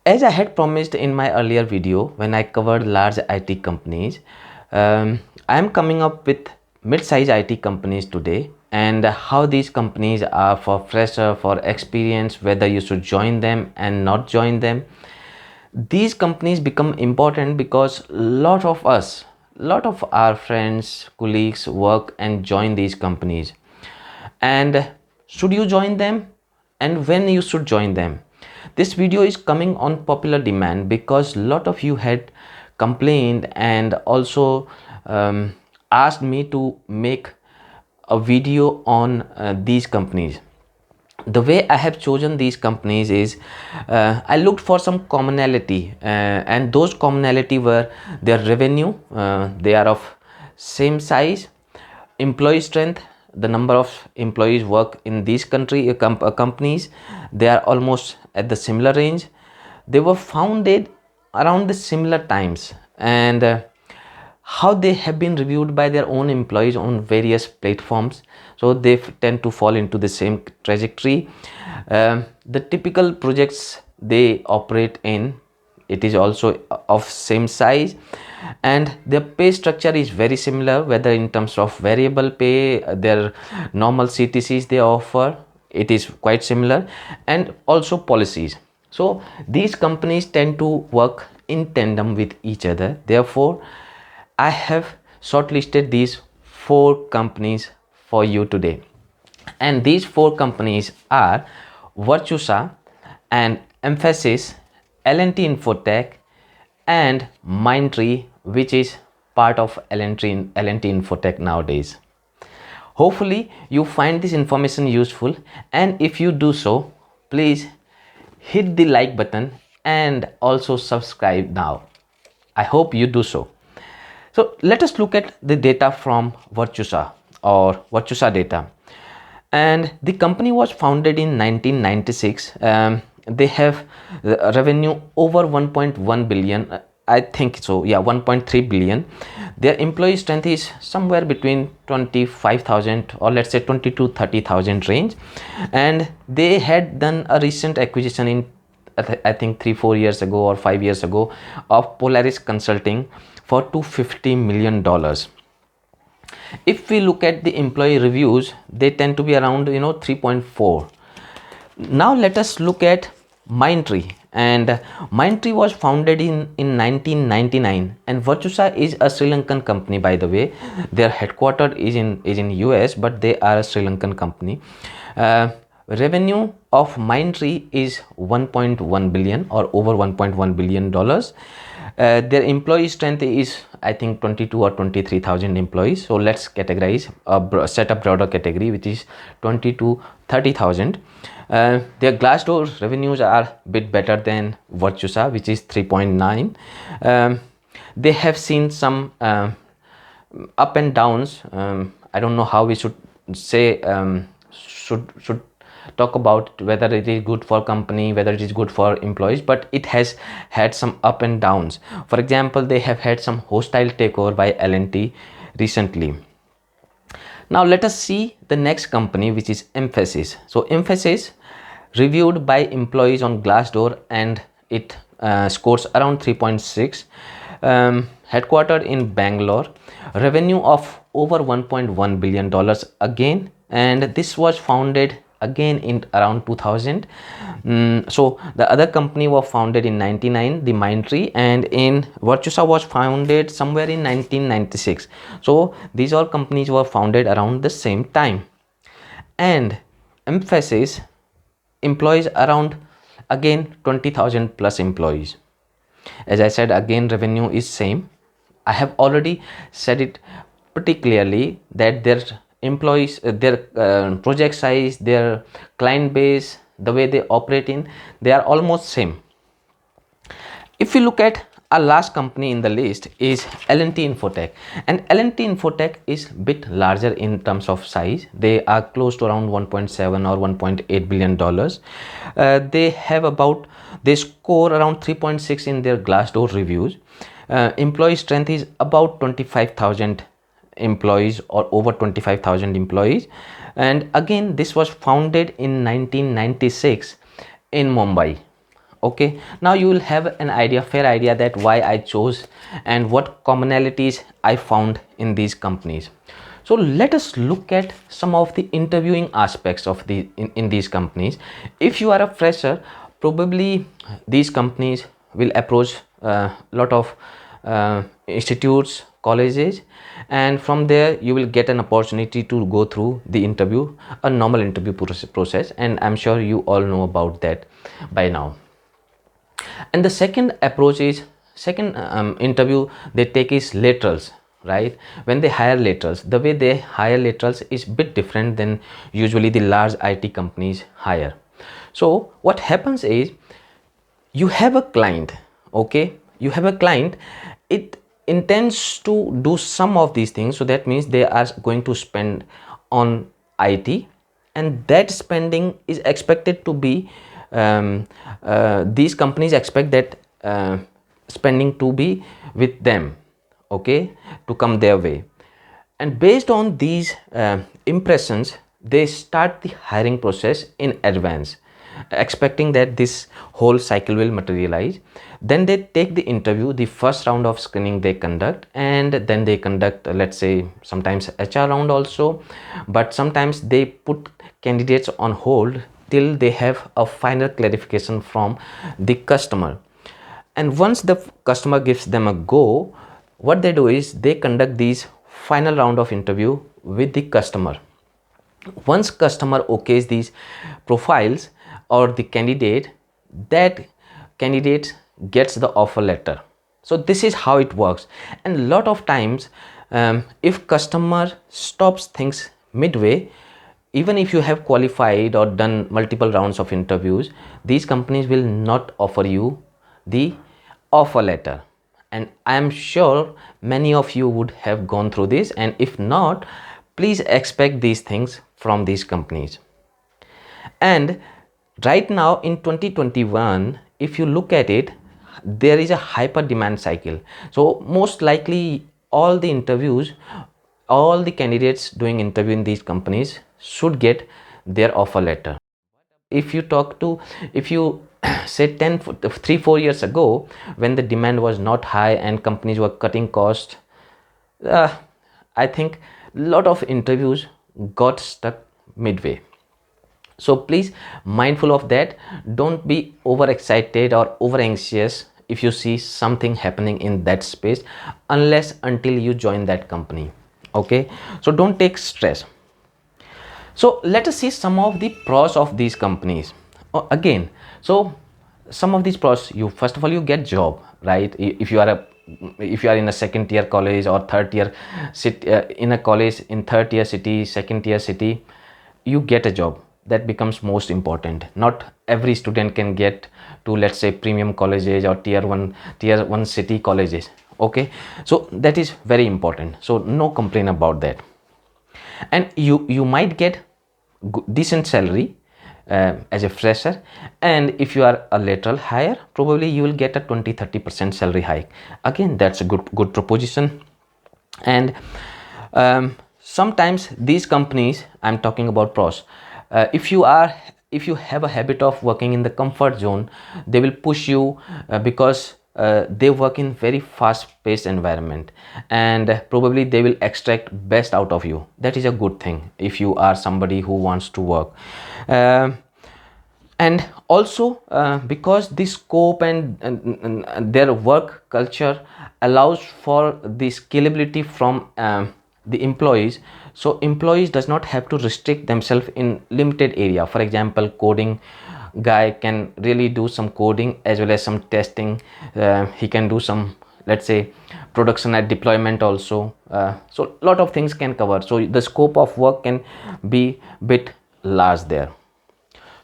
As I had promised in my earlier video when I covered large IT companies, I am coming up with mid-size IT companies today, and how these companies are for fresher, for experience, whether you should join them and not join them. These companies become important because lot of our friends, colleagues work and join these companies. And should you join them, and when you should join them? This video is coming on popular demand because lot of you had complained and also asked me to make a video on these companies. The way I have chosen these companies is I looked for some commonality, and those commonality were their revenue. They are of same size, employee strength, the number of employees work in these companies, they are almost at the similar range. They were founded around the similar times, and how they have been reviewed by their own employees on various platforms, so they tend to fall into the same trajectory. The typical projects they operate in, it is also of same size, and their pay structure is very similar, whether in terms of variable pay, their normal CTCs they offer, it is quite similar, and also policies. So these companies tend to work in tandem with each other. Therefore I have shortlisted these 4 companies for you today, and these 4 companies are Virtusa and Mphasis, L&T Infotech, and Mindtree, which is part of L&T Infotech nowadays. Hopefully you find this information useful, and if you do so, please hit the like button and also subscribe now. I hope you do so. So let us look at the data from Virtusa or Virtusa data. And the company was founded in 1996. They have revenue over 1.1 billion, I think so, yeah, 1.3 billion. Their employee strength is somewhere between 25,000 or let's say 20 to 30,000 range, and they had done a recent acquisition in I think 3-4 years ago or 5 years ago of Polaris Consulting for $250 million. If we look at the employee reviews, they tend to be around 3.4. Now let us look at Mindtree, and Mindtree was founded in 1999, and Virtusa is a Sri Lankan company, by the way. Their headquarters is in US, but they are a Sri Lankan company. Revenue of Mindtree is 1.1 billion or over 1.1 billion dollars. Their employee strength is I think 22 or 23,000 employees. So let's categorize set a broader category, which is 20 to 30,000. Their Glassdoor revenues are a bit better than Virtusa, which is 3.9. They have seen some up and downs. I don't know how we should say, should talk about whether it is good for company, whether it is good for employees, but it has had some up and downs. For example, they have had some hostile takeover by L&T recently. Now let us see the next company, which is Mphasis. So Mphasis, reviewed by employees on Glassdoor, and it scores around 3.6. Headquartered in Bangalore, revenue of over 1.1 billion dollars again, and this was founded again in around 2000. So the other company was founded in 99, the Mindtree, and in Virtusa was founded somewhere in 1996. So these all companies were founded around the same time, and Mphasis employs around again 20,000 plus employees. As I said, again revenue is same. I have already said it pretty clearly that their employees, their project size, their client base, the way they operate in, they are almost same. If you look at our last company in the list is L&T Infotech, and L&T Infotech is bit larger in terms of size. They are close to around 1.7 or 1.8 billion dollars. They score around 3.6 in their Glassdoor reviews. Employee strength is about 25,000 employees or over 25,000 employees, and again this was founded in 1996 in Mumbai. Okay, now you will have an idea, fair idea, that why I chose and what commonalities I found in these companies. So let us look at some of the interviewing aspects of in these companies. If you are a fresher, probably these companies will approach a lot of institutes, colleges, and from there you will get an opportunity to go through the interview, a normal interview process, and I'm sure you all know about that by now. And the second approach is, second interview they take is laterals, right? When they hire laterals, the way they hire laterals is bit different than usually the large IT companies hire. So what happens is, you have a client, okay, you have a client, it intends to do some of these things, so that means they are going to spend on IT, and that spending is expected to be these companies expect that spending to be with them, okay, to come their way. And based on these impressions, they start the hiring process in advance, expecting that this whole cycle will materialize. Then they take the interview, the first round of screening they conduct, and then they conduct, let's say, sometimes HR round also, but sometimes they put candidates on hold till they have a final clarification from the customer. And once the customer gives them a go, what they do is they conduct these final round of interview with the customer. Once customer okays these profiles or the candidate, that candidate gets the offer letter. So this is how it works. And a lot of times if customer stops things midway, even if you have qualified or done multiple rounds of interviews, these companies will not offer you the offer letter. And I am sure many of you would have gone through this, and if not, please expect these things from these companies. And right now in 2021, if you look at it, there is a hyper demand cycle. So most likely all the interviews, all the candidates doing interview in these companies should get their offer letter. If you talk to, if you say 3-4 years ago, when the demand was not high and companies were cutting costs, I think a lot of interviews got stuck midway. So please mindful of that. Don't be overexcited or over anxious if you see something happening in that space, unless until you join that company. Okay, so don't take stress. So let us see some of the pros of these companies. Again, so some of these pros, you first of all, you get job, right? If you are in a second tier college or third tier city, in a college in third tier city, second tier city, you get a job. That becomes most important. Not every student can get to, let's say, premium colleges or tier 1 city colleges. Okay, so that is very important, so no complaint about that. And you might get decent salary as a fresher, and if you are a lateral hire, probably you will get a 20-30% salary hike. Again, that's a good proposition. And sometimes these companies, I'm talking about pros, if you have a habit of working in the comfort zone, they will push you because they work in very fast paced environment, and probably they will extract best out of you. That is a good thing if you are somebody who wants to work. And also because the scope and their work culture allows for the scalability from the employees, so employees does not have to restrict themselves in limited area. For example, coding guy can really do some coding as well as some testing. He can do some, let's say, production and deployment also. So a lot of things can cover, so the scope of work can be bit large there.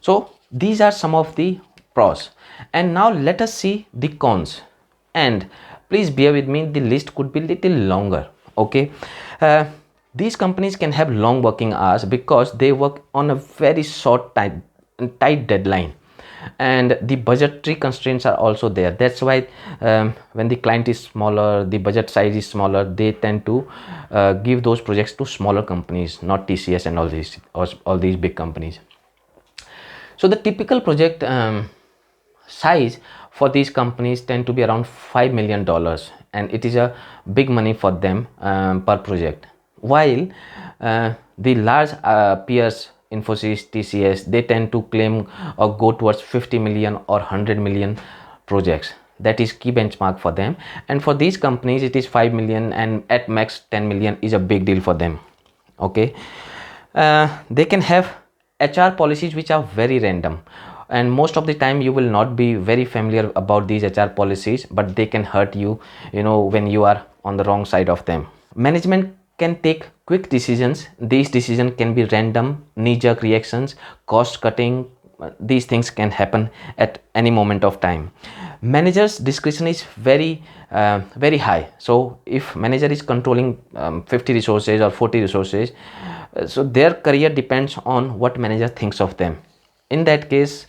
So these are some of the pros, and now let us see the cons. And please bear with me, the list could be little longer. Okay, these companies can have long working hours because they work on a very short time, tight deadline, and the budgetary constraints are also there. That's why when the client is smaller, the budget size is smaller, they tend to give those projects to smaller companies, not TCS and all these big companies. So the typical project size for these companies tend to be around $5 million, and it is a big money for them per project. While the large peers, Infosys, TCS, they tend to claim or go towards 50 million or 100 million projects. That is key benchmark for them, and for these companies it is 5 million, and at max 10 million is a big deal for them. Okay, they can have HR policies which are very random, and most of the time you will not be very familiar about these HR policies, but they can hurt you, when you are on the wrong side of them. Management can take quick decisions. These decisions can be random, knee-jerk reactions, cost cutting. These things can happen at any moment of time. Manager's discretion is very high. So if manager is controlling 50 resources or 40 resources, so their career depends on what manager thinks of them. In that case,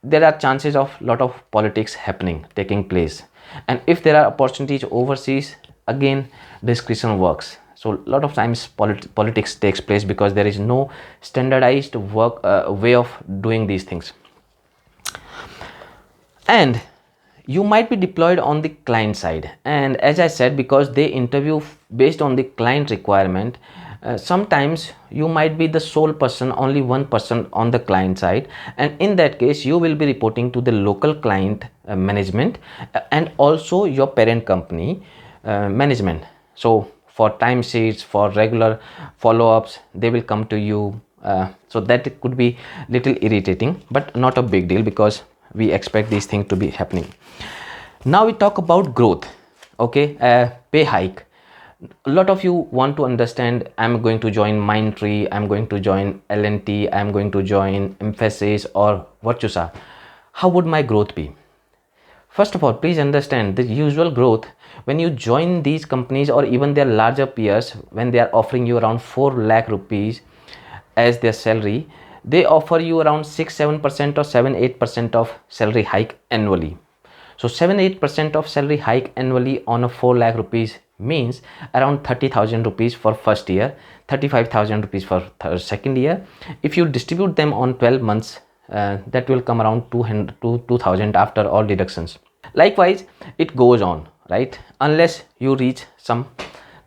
there are chances of lot of politics taking place, and if there are opportunities overseas, again discretion works. So a lot of times politics takes place because there is no standardized way of doing these things. And you might be deployed on the client side, and as I said, because they interview based on the client requirement, sometimes you might be the sole person, only one person on the client side, and in that case you will be reporting to the local client management and also your parent company management. So for time sheets, for regular follow-ups, they will come to you. So that could be little irritating, but not a big deal because we expect these things to be happening. Now we talk about growth. Okay, pay hike. A lot of you want to understand, I'm going to join Mindtree, I'm going to join L&TI, I'm going to join Mphasis or Virtusa. How would my growth be? First of all, please understand the usual growth when you join these companies or even their larger peers, when they are offering you around 4 lakh rupees as their salary, they offer you around 6-7% or 7-8% of salary hike annually. So 7-8% of salary hike annually on a 4 lakh rupees means around 30,000 rupees for first year, 35,000 rupees for second year. If you distribute them on 12 months, that will come around 2,000 after all deductions. Likewise, it goes on, right? Unless you reach some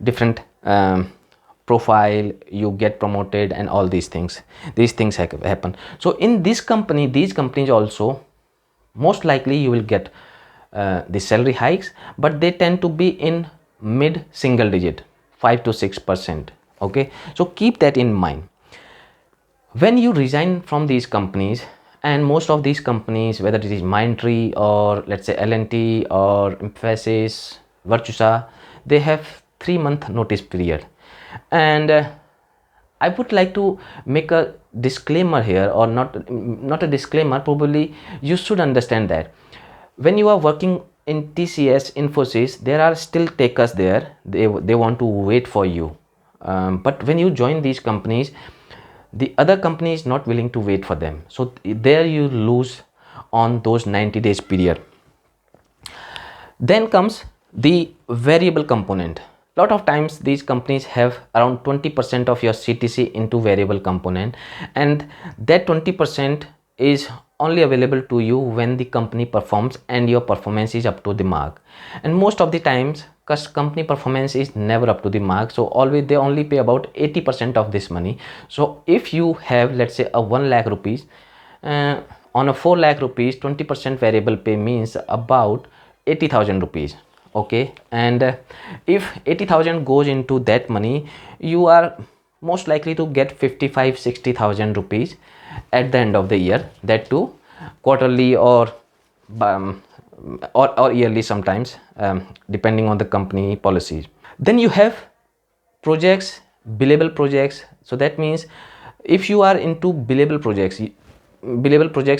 different profile, you get promoted and all these things happen. So in this company, these companies also, most likely you will get the salary hikes, but they tend to be in mid single digit, 5 to 6%. Okay, so keep that in mind when you resign from these companies. And most of these companies, whether it is Mindtree or let's say L&TI or Mphasis, Virtusa, they have 3-month notice period. And I would like to make a disclaimer here, or not a disclaimer, probably you should understand that when you are working in TCS, Infosys, there are still takers there. They want to wait for you. But when you join these companies, the other company is not willing to wait for them. So there you lose on those 90 days period. Then comes the variable component. Lot of times these companies have around 20% of your CTC into variable component, and that 20% is only available to you when the company performs and your performance is up to the mark. And most of the times company performance is never up to the mark, so always they only pay about 80% of this money. So if you have, let's say, a 1 lakh rupees on a 4 lakh rupees, 20% variable pay means about 80,000 rupees. Okay, and if 80,000 goes into that money, you are most likely to get 55-60,000 rupees at the end of the year, that too quarterly or yearly sometimes, depending on the company policies. Then you have projects, billable projects. So that means if you are into billable projects,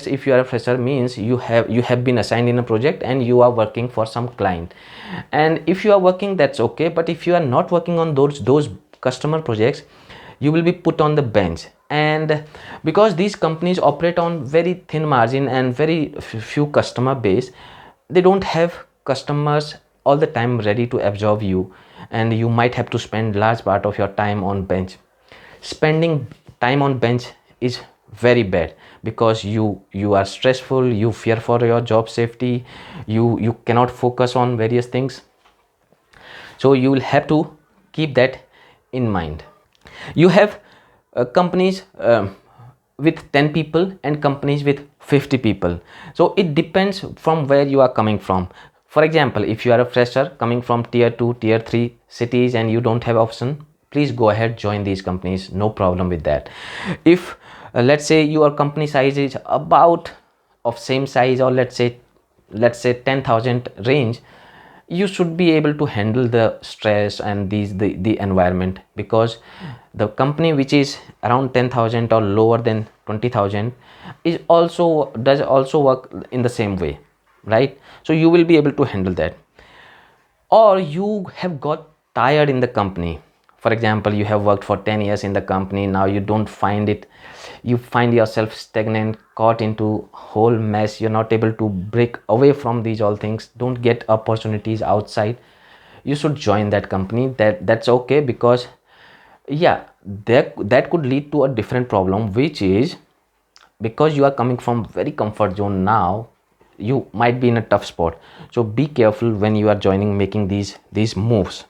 if you are a fresher, means you have been assigned in a project and you are working for some client. And if you are working, that's okay, but if you are not working on those customer projects, you will be put on the bench. And because these companies operate on very thin margin and very few customer base, they don't have customers all the time ready to absorb you, and you might have to spend large part of your time on bench. Spending time on bench is very bad, because you are stressful, you fear for your job safety, you cannot focus on various things. So you will have to keep that in mind. You have companies with 10 people and companies with 50 people. So it depends from where you are coming from. For example, if you are a fresher coming from tier 2 tier 3 cities and you don't have option, please go ahead, join these companies, no problem with that. If let's say your company size is about of same size, or let's say 10,000 range, you should be able to handle the stress and the environment, because the company which is around 10,000 or lower than 20,000 is also does also work in the same way, right? So you will be able to handle that. Or you have got tired in the company. For example, you have worked for 10 years in the company, now you don't find it, you find yourself stagnant, caught into whole mess, you're not able to break away from these all things, don't get opportunities outside. You should join that company. That's okay, because yeah, that could lead to a different problem, which is because you are coming from very comfort zone, now you might be in a tough spot. So be careful when you are joining, making these moves.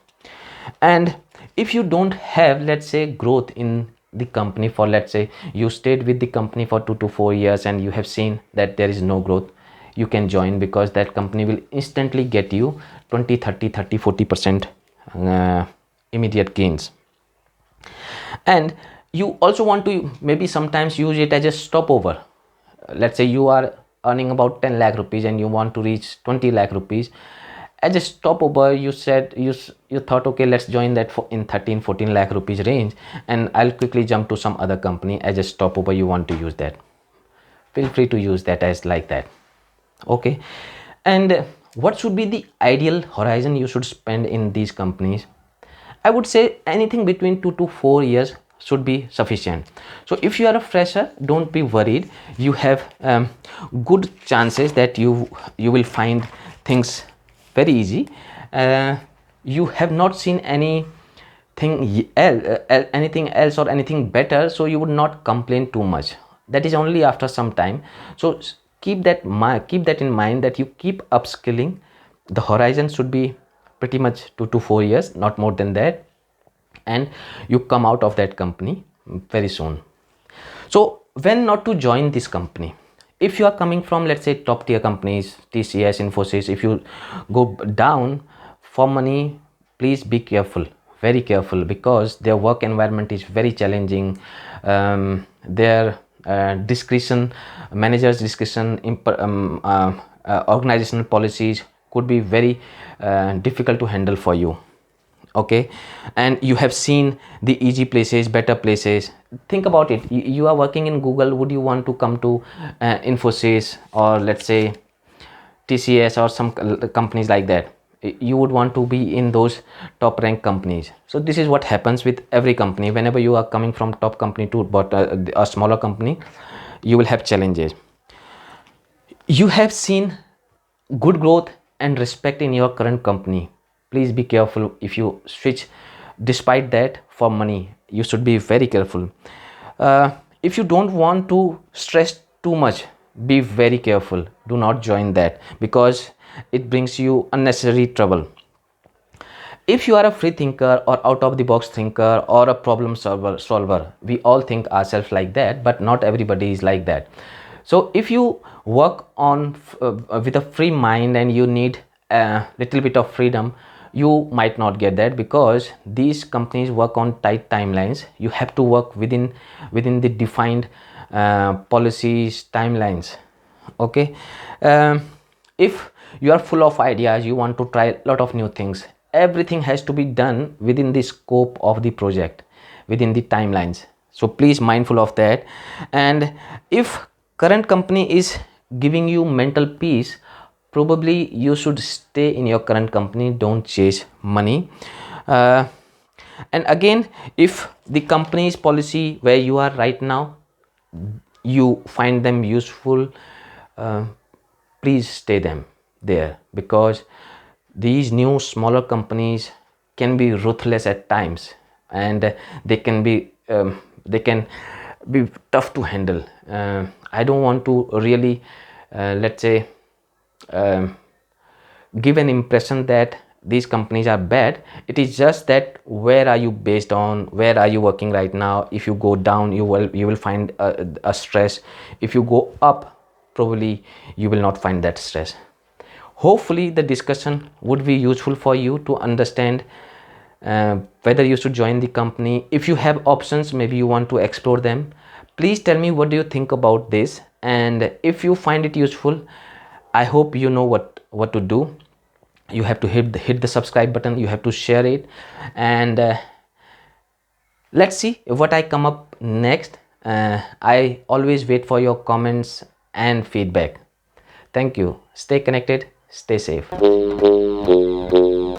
And if you don't have, let's say, growth in the company, for let's say you stayed with the company for 2 to 4 years and you have seen that there is no growth, you can join, because that company will instantly get you 20, 30, 30, 40% immediate gains. And you also want to maybe sometimes use it as a stopover. Let's say you are earning about 10 lakh rupees and you want to reach 20 lakh rupees. As a stopover, you said you thought, okay, let's join that for in 13 14 lakh rupees range, and I'll quickly jump to some other company. As a stopover, you want to use that, feel free to use that as like that. Okay. And what should be the ideal horizon you should spend in these companies? I would say anything between 2 to 4 years should be sufficient. So if you are a fresher, don't be worried. You have good chances that you will find things very easy. You have not seen anything else or anything better, so you would not complain too much. That is only after some time. So keep that in mind, that you keep upskilling. The horizon should be pretty much 2 to 4 years, not more than that, and you come out of that company very soon. So when not to join this company? If you are coming from, let's say, top tier companies, TCS, Infosys, if you go down for money, please be careful, very careful, because their work environment is very challenging. Their discretion, managers discretion, organizational policies could be very difficult to handle for you. Okay. And you have seen the easy places, better places. Think about it, you are working in Google, would you want to come to Infosys, or let's say TCS, or some companies like that? You would want to be in those top ranked companies. So this is what happens with every company. Whenever you are coming from top company to but a smaller company, you will have challenges. You have seen good growth and respect in your current company. Please be careful if you switch despite that for money. You should be very careful. If you don't want to stress too much, be very careful, do not join that, because it brings you unnecessary trouble. If you are a free thinker or out of the box thinker or a problem solver, we all think ourselves like that, but not everybody is like that. So if you work on with a free mind and you need a little bit of freedom, you might not get that, because these companies work on tight timelines. You have to work within the defined policies, timelines. Okay. If you are full of ideas, you want to try a lot of new things, everything has to be done within the scope of the project, within the timelines. So please mindful of that. And if current company is giving you mental peace, probably you should stay in your current company, don't chase money. And again, if the company's policy where you are right now, you find them useful, please stay them there, because these new smaller companies can be ruthless at times, and they can be tough to handle. I don't want to really let's say um, give an impression that these companies are bad. It is just that where are you based on, where are you working right now. If you go down, you will find a stress. If you go up, probably you will not find that stress. Hopefully the discussion would be useful for you to understand whether you should join the company. If you have options, maybe you want to explore them, please tell me what do you think about this. And if you find it useful, I hope you know what to do. You have to hit the subscribe button, you have to share it, and let's see what I come up next. I always wait for your comments and feedback. Thank you. Stay connected, stay safe.